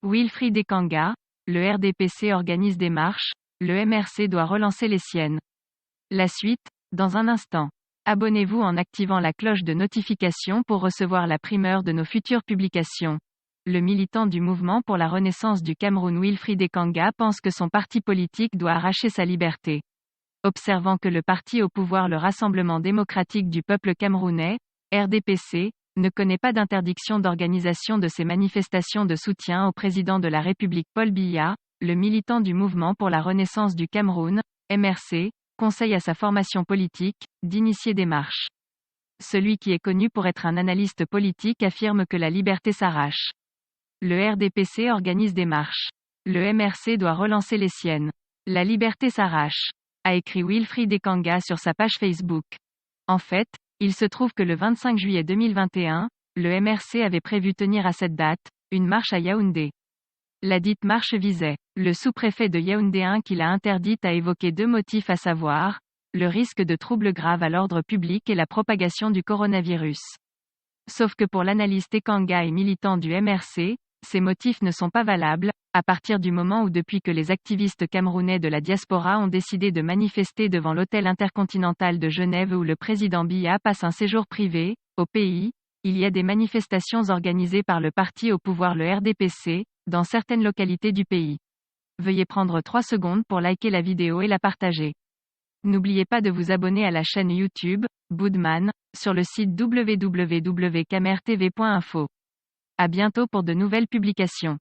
Wilfried Ekanga, le RDPC organise des marches, le MRC doit relancer les siennes. La suite, dans un instant. Abonnez-vous en activant la cloche de notification pour recevoir la primeur de nos futures publications. Le militant du mouvement pour la renaissance du Cameroun Wilfried Ekanga pense que son parti politique doit arracher sa liberté. Observant que le parti au pouvoir, le Rassemblement démocratique du peuple camerounais, RDPC, ne connaît pas d'interdiction d'organisation de ces manifestations de soutien au président de la République Paul Biya, le militant du mouvement pour la renaissance du Cameroun, MRC, conseille à sa formation politique, d'initier des marches. Celui qui est connu pour être un analyste politique affirme que la liberté s'arrache. Le RDPC organise des marches. Le MRC doit relancer les siennes. La liberté s'arrache, a écrit Wilfried Ekanga sur sa page Facebook. En fait, il se trouve que le 25 juillet 2021, le MRC avait prévu tenir à cette date, une marche à Yaoundé. La dite marche visait le sous-préfet de Yaoundé 1 qui l'a interdite a évoqué deux motifs, à savoir, le risque de troubles graves à l'ordre public et la propagation du coronavirus. Sauf que pour l'analyste Ekanga et militant du MRC, ces motifs ne sont pas valables, à partir du moment où depuis que les activistes camerounais de la diaspora ont décidé de manifester devant l'hôtel intercontinental de Genève où le président Biya passe un séjour privé, au pays, il y a des manifestations organisées par le parti au pouvoir, le RDPC, dans certaines localités du pays. Veuillez prendre 3 secondes pour liker la vidéo et la partager. N'oubliez pas de vous abonner à la chaîne YouTube, Boudman, sur le site www.camertv.info. À bientôt pour de nouvelles publications.